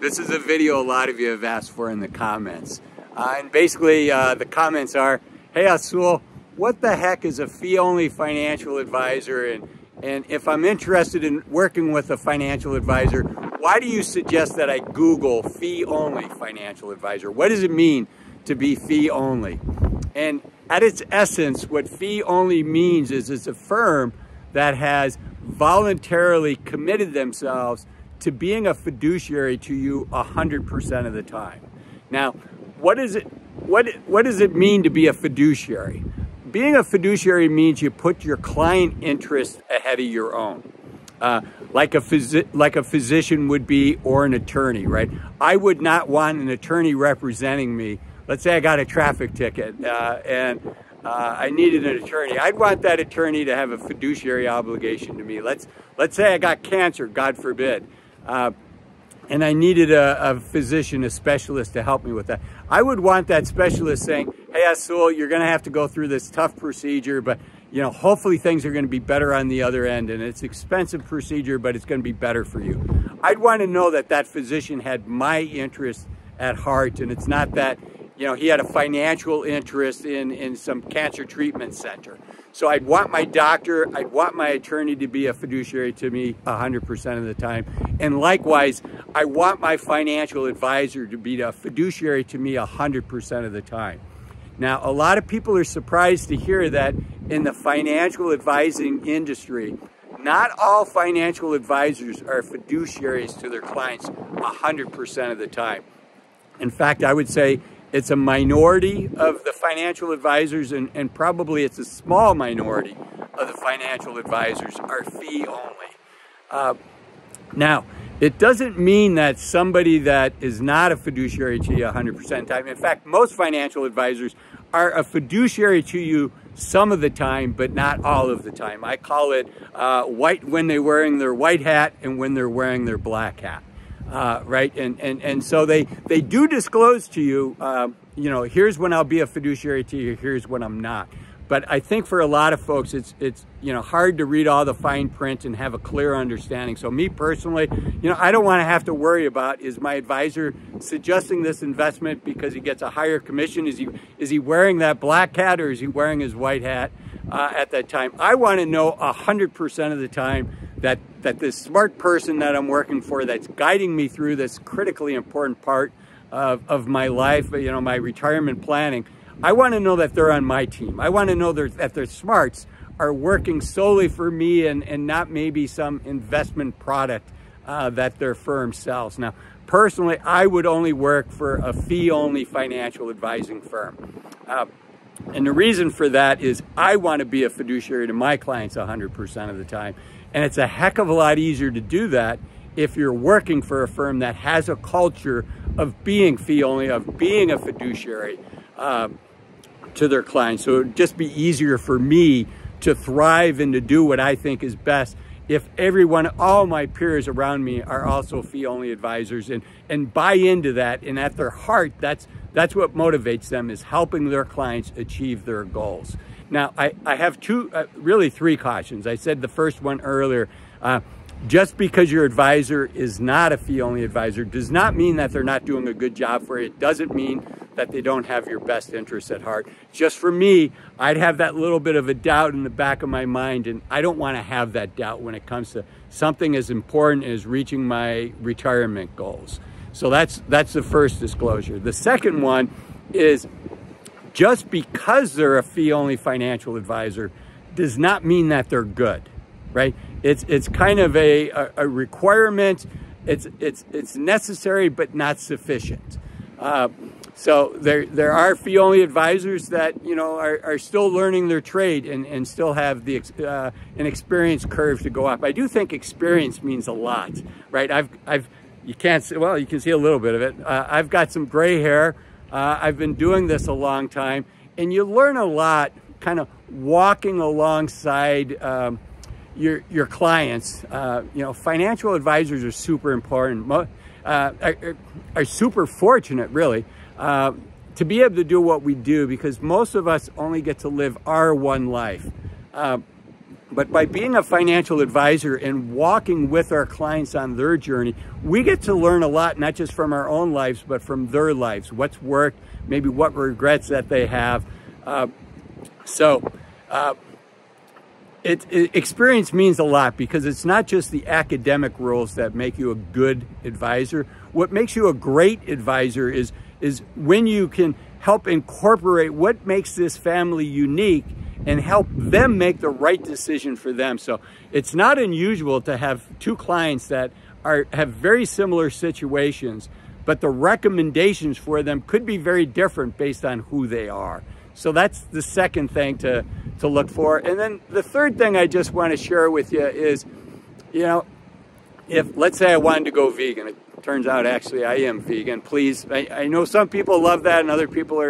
This is a video a lot of you have asked for in the comments. And basically the comments are, hey Azul, what the heck is a fee-only financial advisor? And if I'm interested in working with a financial advisor, why do you suggest that I Google fee-only financial advisor? What does it mean to be fee-only? And at its essence, what fee-only means is it's a firm that has voluntarily committed themselves to being a fiduciary to you 100% of the time. Now, what does it mean to be a fiduciary? Being a fiduciary means you put your client interest ahead of your own. Like a physician would be, or an attorney, right? I would not want an attorney representing me. Let's say I got a traffic ticket and I needed an attorney. I'd want that attorney to have a fiduciary obligation to me. Let's say I got cancer, God forbid, and I needed a physician, a specialist to help me with that. I would want that specialist saying, hey Azul, you're gonna have to go through this tough procedure, but you know, hopefully things are gonna be better on the other end, and it's an expensive procedure, but it's gonna be better for you. I'd wanna know that that physician had my interest at heart, and it's not that, you know, he had a financial interest in some cancer treatment center. So I'd want my doctor, I'd want my attorney to be a fiduciary to me 100% of the time. And likewise, I want my financial advisor to be a fiduciary to me 100% of the time. Now, a lot of people are surprised to hear that in the financial advising industry, not all financial advisors are fiduciaries to their clients 100% of the time. In fact, I would say it's a minority of the financial advisors, and probably it's a small minority of the financial advisors are fee only. Now, it doesn't mean that somebody that is not a fiduciary to you 100% of the time. In fact, most financial advisors are a fiduciary to you some of the time, but not all of the time. I call it white when they're wearing their white hat and when they're wearing their black hat. Right, and so they do disclose to you, you know, here's when I'll be a fiduciary to you, here's when I'm not. But I think for a lot of folks, it's you know, hard to read all the fine print and have a clear understanding. So me personally, you know, I don't want to have to worry about, is my advisor suggesting this investment because he gets a higher commission? Is he wearing that black hat, or is he wearing his white hat at that time? I want to know 100% of the time that this smart person that I'm working for, that's guiding me through this critically important part of my life, you know, my retirement planning, I want to know that they're on my team. I want to know that their smarts are working solely for me and not maybe some investment product that their firm sells. Now, personally, I would only work for a fee-only financial advising firm. And the reason for that is I want to be a fiduciary to my clients 100% of the time. And it's a heck of a lot easier to do that if you're working for a firm that has a culture of being fee-only, of being a fiduciary to their clients. So it would just be easier for me to thrive and to do what I think is best if everyone, all my peers around me are also fee-only advisors and buy into that, and at their heart, that's what motivates them, is helping their clients achieve their goals. Now, I have really three cautions. I said the first one earlier. Just because your advisor is not a fee-only advisor does not mean that they're not doing a good job for you. It doesn't mean that they don't have your best interests at heart. Just for me, I'd have that little bit of a doubt in the back of my mind, and I don't want to have that doubt when it comes to something as important as reaching my retirement goals. So that's the first disclosure. The second one is, just because they're a fee-only financial advisor does not mean that they're good, right? It's kind of a requirement. It's necessary but not sufficient. So there are fee-only advisors that, you know, are still learning their trade and still have the an experience curve to go up. I do think experience means a lot, right? You can't see, well, you can see a little bit of it. I've got some gray hair. I've been doing this a long time, and you learn a lot kind of walking alongside your clients. You know, financial advisors are super important, are super fortunate, really, to be able to do what we do, because most of us only get to live our one life. But by being a financial advisor and walking with our clients on their journey, we get to learn a lot, not just from our own lives, but from their lives. What's worked, maybe what regrets that they have. Experience means a lot, because it's not just the academic rules that make you a good advisor. What makes you a great advisor is when you can help incorporate what makes this family unique and help them make the right decision for them. So it's not unusual to have two clients that have very similar situations, but the recommendations for them could be very different based on who they are. So that's the second thing to look for. And then the third thing I just want to share with you is, you know, if, let's say I wanted to go vegan, it turns out actually I am vegan. Please, I know some people love that and other people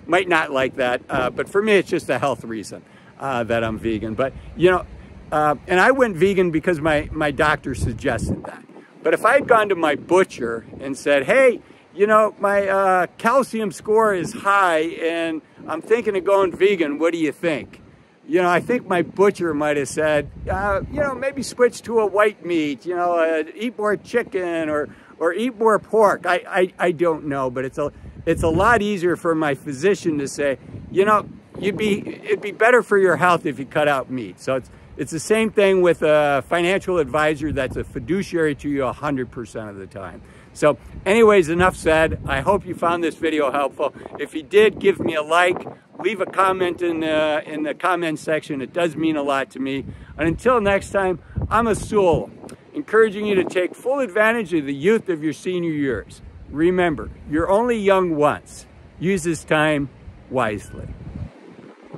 might not like that, but for me it's just a health reason that I'm vegan. But, you know, and I went vegan because my doctor suggested that. But if I had gone to my butcher and said, hey, you know, my calcium score is high and I'm thinking of going vegan, what do you think? You know, I think my butcher might have said, you know, maybe switch to a white meat, you know, eat more chicken or eat more pork. I don't know, but it's a lot easier for my physician to say, you know, it'd be better for your health if you cut out meat. So it's the same thing with a financial advisor that's a fiduciary to you 100% of the time. So anyways, enough said. I hope you found this video helpful. If you did, give me a like, leave a comment in the comment section. It does mean a lot to me. And until next time, I'm Azul, encouraging you to take full advantage of the youth of your senior years. Remember, you're only young once. Use this time wisely.